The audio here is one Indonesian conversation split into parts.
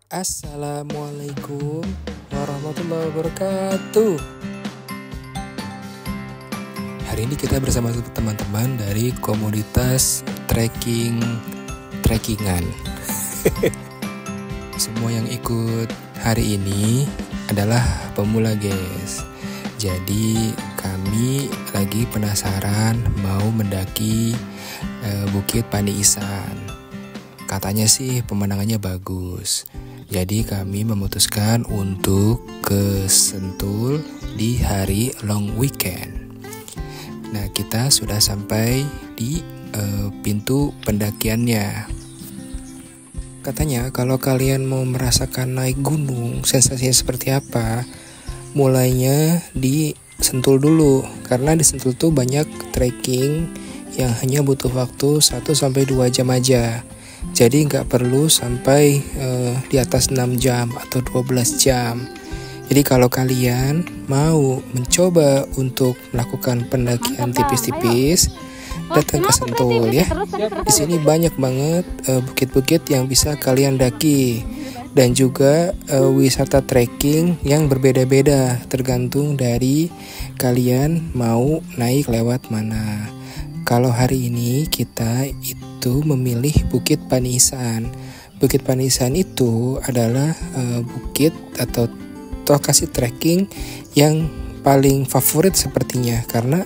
Assalamualaikum warahmatullahi wabarakatuh. Hari ini kita bersama teman-teman dari komunitas trekkingan. Semua yang ikut hari ini adalah pemula, guys. Jadi kami lagi penasaran mau mendaki Bukit Pani Isan. Katanya sih pemandangannya bagus. Jadi kami memutuskan untuk ke Sentul di hari long weekend. Nah, kita sudah sampai di pintu pendakiannya. Katanya kalau kalian mau merasakan naik gunung, sensasinya seperti apa, mulainya di Sentul dulu. Karena di Sentul tuh banyak trekking yang hanya butuh waktu 1-2 jam aja. Jadi nggak perlu sampai di atas 6 jam atau 12 jam. Jadi kalau kalian mau mencoba untuk melakukan pendakian tipis-tipis, datang ke Sentul ya. Di sini banyak banget bukit-bukit yang bisa kalian daki. Dan juga wisata trekking yang berbeda-beda tergantung dari kalian mau naik lewat mana. Kalau hari ini kita itu memilih Bukit Pani Isan. Bukit Pani Isan itu adalah bukit atau lokasi trekking yang paling favorit sepertinya, karena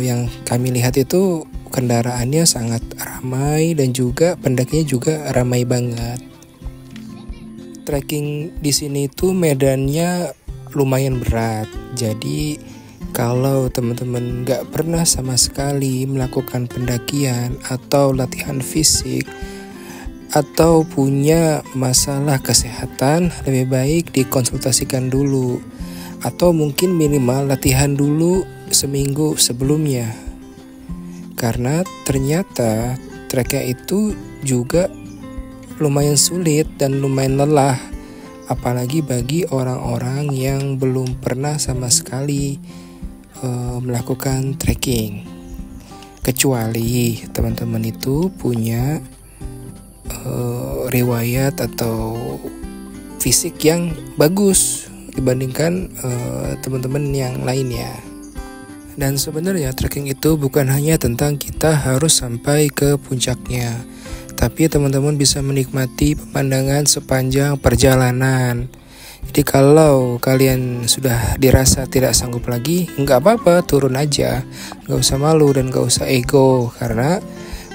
yang kami lihat itu kendaraannya sangat ramai dan juga pendakinya juga ramai banget. Trekking di sini itu medannya lumayan berat, jadi kalau teman-teman gak pernah sama sekali melakukan pendakian atau latihan fisik atau punya masalah kesehatan, lebih baik dikonsultasikan dulu atau mungkin minimal latihan dulu seminggu sebelumnya. Karena ternyata treknya itu juga lumayan sulit dan lumayan lelah, apalagi bagi orang-orang yang belum pernah sama sekali melakukan trekking. Kecuali teman-teman itu punya riwayat atau fisik yang bagus dibandingkan teman-teman yang lainnya. Dan sebenarnya trekking itu bukan hanya tentang kita harus sampai ke puncaknya, tapi teman-teman bisa menikmati pemandangan sepanjang perjalanan. Jadi kalau kalian sudah dirasa tidak sanggup lagi, nggak apa-apa, turun aja. Nggak usah malu dan nggak usah ego. Karena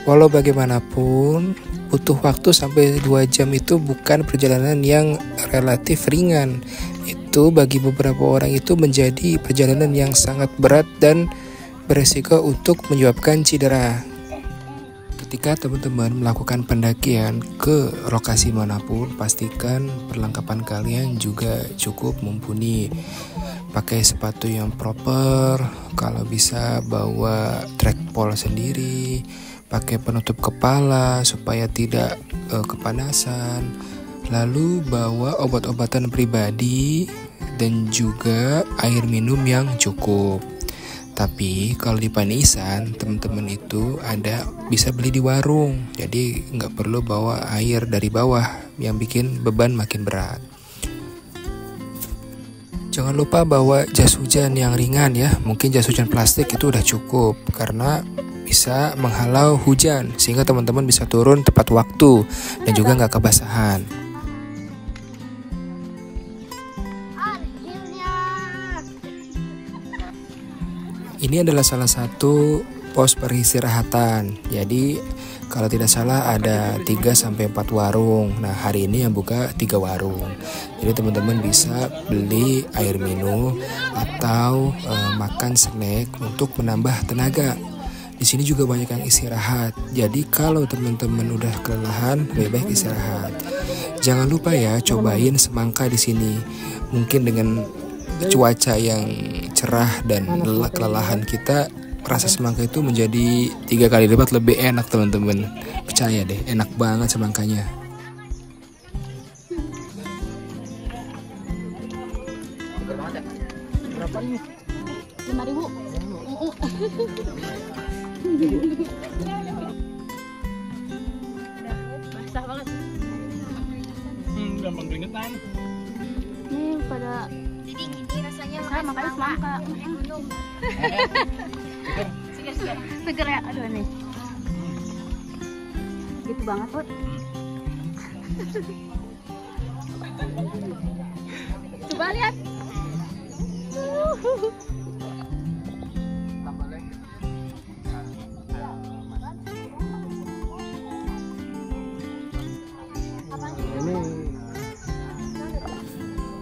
walau bagaimanapun, butuh waktu sampai 2 jam itu bukan perjalanan yang relatif ringan. Itu bagi beberapa orang itu menjadi perjalanan yang sangat berat dan beresiko untuk menyebabkan cedera. Ketika teman-teman melakukan pendakian ke lokasi manapun, pastikan perlengkapan kalian juga cukup mumpuni. Pakai sepatu yang proper, kalau bisa bawa trek pole sendiri, pakai penutup kepala supaya tidak kepanasan, lalu bawa obat-obatan pribadi dan juga air minum yang cukup. Tapi kalau di Pani Isan, teman-teman itu bisa beli di warung, jadi nggak perlu bawa air dari bawah yang bikin beban makin berat. Jangan lupa bawa jas hujan yang ringan ya, mungkin jas hujan plastik itu udah cukup karena bisa menghalau hujan sehingga teman-teman bisa turun tepat waktu dan juga nggak kebasahan. Ini adalah salah satu pos peristirahatan. Jadi kalau tidak salah ada 3-4 warung. Nah, hari ini yang buka 3 warung. Jadi teman-teman bisa beli air minum atau makan snack untuk menambah tenaga. Di sini juga banyak yang istirahat. Jadi kalau teman-teman udah kelelahan, lebih baik istirahat. Jangan lupa ya, cobain semangka di sini. Mungkin dengan cuaca yang cerah dan kelelahan kita, rasa semangka itu menjadi 3 kali lipat lebih enak, teman-teman. Percaya deh, enak banget semangkanya. Berapa ini? 5.000. Basah banget. gampang keringetan. Nih pada Jadi gini rasanya makanya semangka. minum. Seger ya, aduh nih. Gitu banget, Bud. Coba lihat.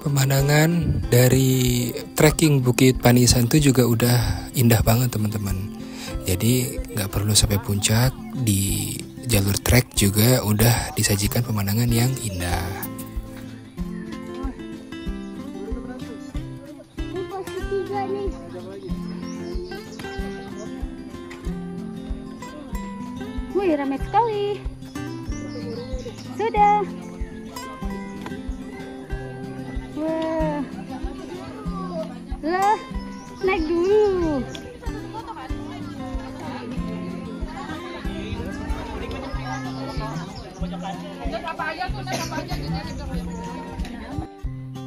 Pemandangan dari trekking Bukit Panisan itu juga udah indah banget teman-teman. Jadi nggak perlu sampai puncak, di jalur trek juga udah disajikan pemandangan yang indah. Ini pos 3 nih. Wih, ramai sekali. Sudah. Wah. Lah, naik dulu.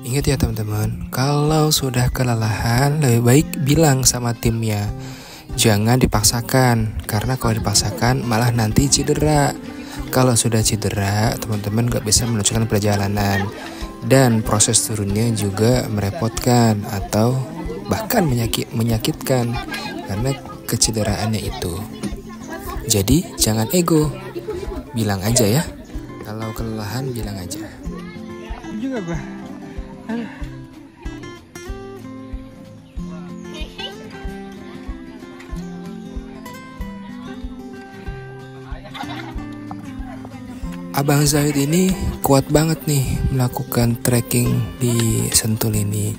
Ingat ya teman-teman, kalau sudah kelelahan lebih baik bilang sama timnya. Jangan dipaksakan, karena kalau dipaksakan malah nanti cedera. Kalau sudah cedera, teman-teman gak bisa melanjutkan perjalanan. Dan proses turunnya juga merepotkan atau bahkan menyakitkan karena kecederaannya itu. Jadi jangan ego, bilang aja ya. Kalau kelelahan bilang aja. Juga gua. Abang Zahid ini kuat banget nih melakukan trekking di Sentul ini.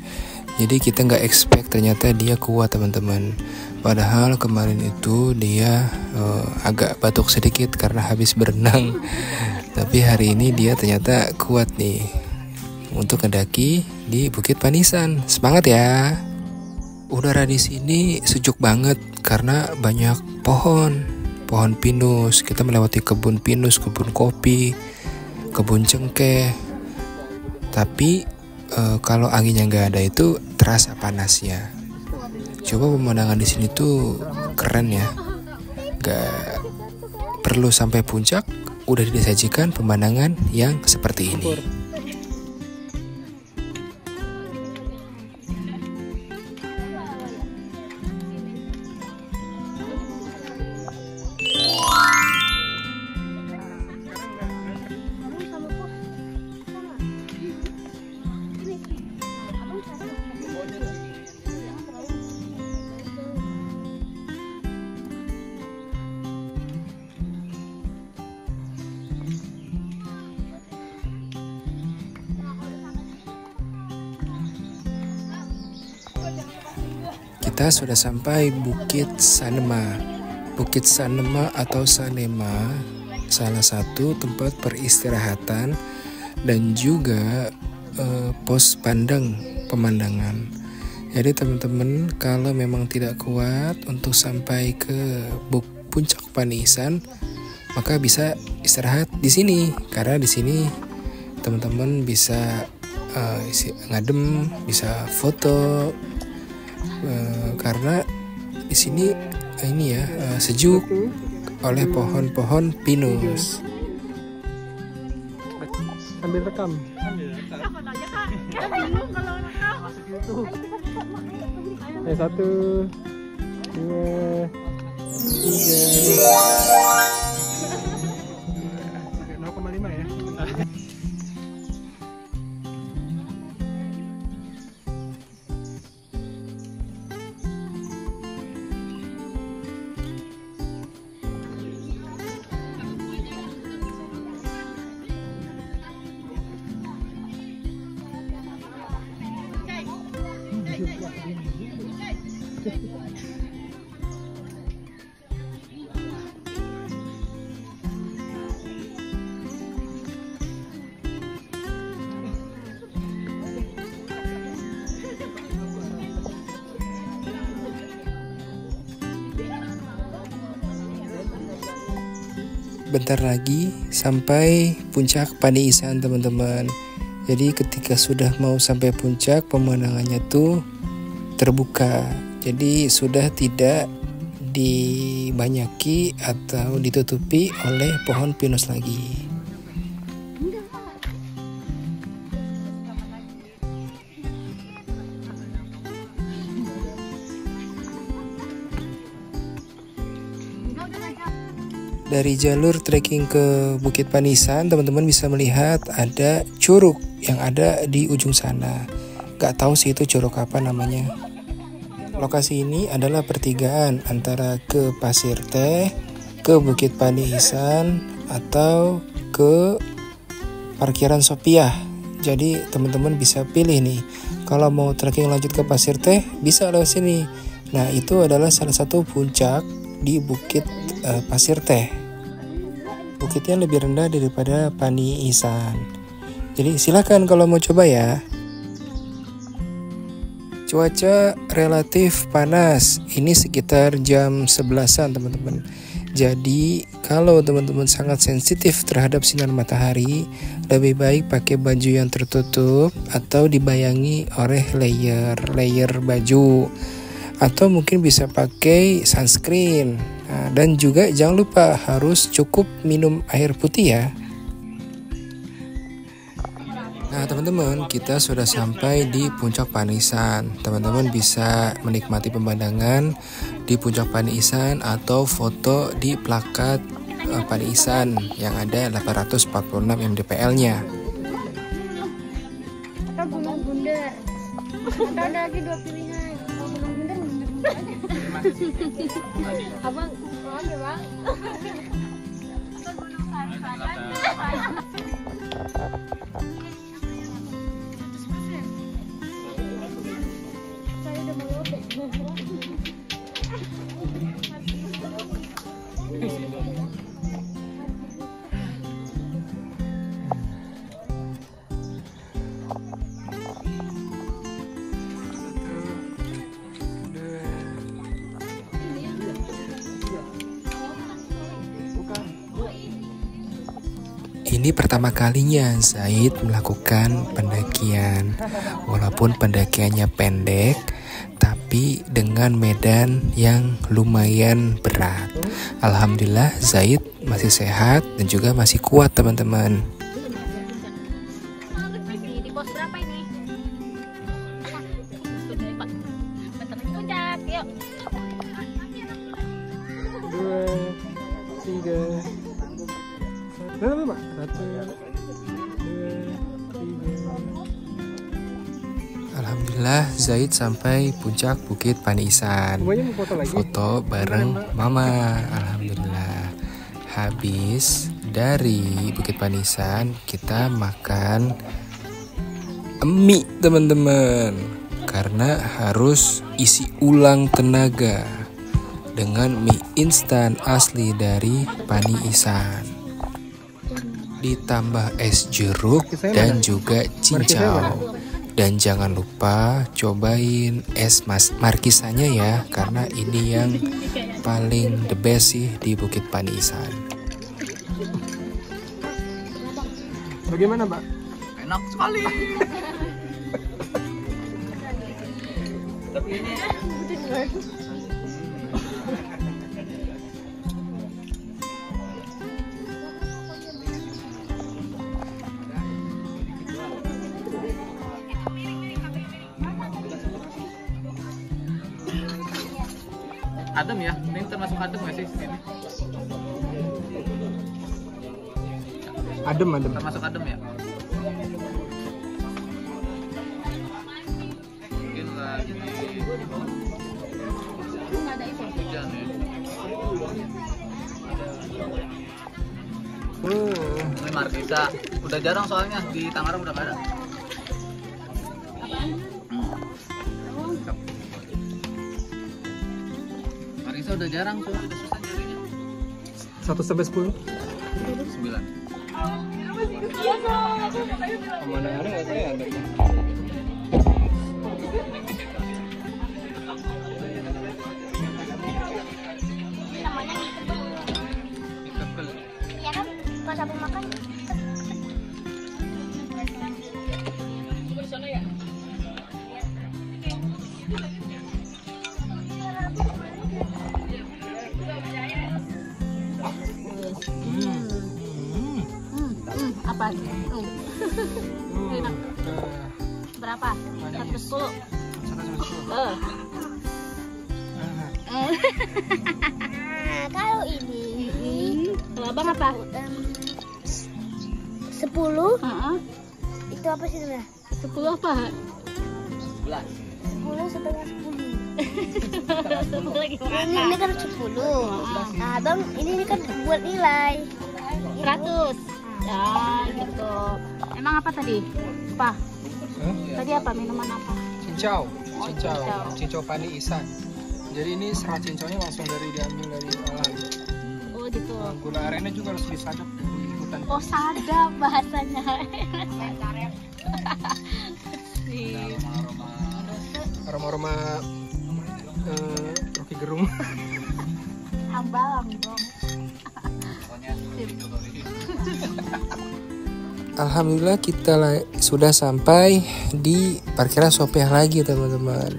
Jadi kita nggak expect ternyata dia kuat teman-teman. Padahal kemarin itu dia agak batuk sedikit karena habis berenang. Tapi hari ini dia ternyata kuat nih untuk mendaki di Bukit Panisan. Semangat ya! Udara di sini sejuk banget karena banyak pohon pinus. Kita melewati kebun pinus, kebun kopi, kebun cengkeh. Tapi kalau anginnya nggak ada itu terasa panasnya. Coba pemandangan di sini tuh keren ya. Gak perlu sampai puncak, udah disajikan pemandangan yang seperti ini. Kita sudah sampai Bukit Sanema. Bukit Sanema atau Sanema salah satu tempat peristirahatan dan juga pos pandang pemandangan. Jadi teman-teman kalau memang tidak kuat untuk sampai ke puncak Panisan, maka bisa istirahat di sini karena di sini teman-teman bisa ngadem, bisa foto. Karena di sini ini ya sejuk oleh pohon-pohon pinus. Sambil rekam. Satu, dua, tiga. 0,5 ya. Bentar lagi sampai puncak Panisan teman-teman. Jadi ketika sudah mau sampai puncak, pemandangannya tuh terbuka. Jadi sudah tidak dibanyaki atau ditutupi oleh pohon pinus lagi. Dari jalur trekking ke Bukit Panisan, teman-teman bisa melihat ada curug yang ada di ujung sana. Gak tahu sih itu curug apa namanya. Lokasi ini adalah pertigaan antara ke Pasir Teh, ke Bukit Panisan, atau ke parkiran Sopiah. Jadi teman-teman bisa pilih nih. Kalau mau trekking lanjut ke Pasir Teh, bisa lewat sini. Nah, itu adalah salah satu puncak di Bukit Pasir Teh. Bukitnya lebih rendah daripada Paniisan. Jadi silakan kalau mau coba ya. Cuaca relatif panas. Ini sekitar jam 11-an teman-teman. Jadi kalau teman-teman sangat sensitif terhadap sinar matahari, lebih baik pakai baju yang tertutup atau dibayangi oleh layer baju. Atau mungkin bisa pakai sunscreen. Nah, dan juga jangan lupa harus cukup minum air putih ya. Nah teman-teman, kita sudah sampai di puncak Panisan. Teman-teman bisa menikmati pemandangan di puncak Panisan atau foto di plakat Panisan yang ada 846 mdpl-nya. Atau Gunung Bundar. Atau ada lagi dua pilihan. Kalau Gunung Bundar, Abang, mau ambil bang? Atau Gunung Sarasatan. Saya udah mau lobek. Ini pertama kalinya Zaid melakukan pendakian. Walaupun pendakiannya pendek, tapi dengan medan yang lumayan berat. Alhamdulillah Zaid masih sehat dan juga masih kuat teman-teman. Di pos berapa ini? Puncak, yuk. 2, 3. Berapa Pak? 1, 2, 3. Alhamdulillah Zaid sampai puncak Bukit Panisan. Semuanya mau foto lagi? Foto bareng Mama. Alhamdulillah. Habis dari Bukit Panisan kita makan mie teman-teman. Karena harus isi ulang tenaga dengan mie instan asli dari Paniisan. Ditambah es jeruk dan juga cincau. Dan jangan lupa cobain es markisanya ya, karena ini yang paling the best sih di Bukit Panisan. Bagaimana Pak? Enak sekali. Tapi ini adem ya, ini termasuk adem nggak sih ini? Adem. Termasuk adem ya? Mungkin lagi hujan ya. Ini markisa, udah jarang soalnya di Tangerang udah nggak ada. Markisa udah jarang tuh, udah susah nyarinya. 1 sampai 10. 9. Pemandangannya nggak kayak ada. Iya kan? Pas aku makan. apa? Nah, Berapa? 110. 110. Nah, kalau ini Kalau abang apa? 10 Heeh. itu apa sih namanya? 10 apa? 10 setengah 10. 10 gimana? Ini kan 10. Nah, Bang, ini kan buat nilai. 100. Ya, gitu. Emang apa tadi? Apa? Tadi apa? Minuman apa? Cincau, cincau. cincau pani isan. Jadi ini serat cincaunya langsung diambil dari alam. Oh, gitu. Gula arennya juga harus disadap ikutan. Oh, sadap bahasanya. Aroma Rocky Gerung. Hambalang dong. Alhamdulillah kita sudah sampai di parkiran Sopiah lagi teman-teman.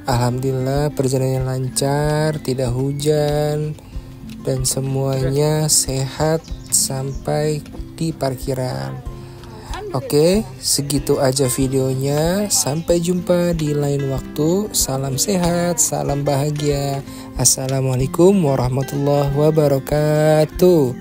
Alhamdulillah perjalanan lancar, tidak hujan dan semuanya sehat sampai di parkiran. Oke, segitu aja videonya. Sampai jumpa di lain waktu. Salam sehat, salam bahagia. Assalamualaikum warahmatullahi wabarakatuh.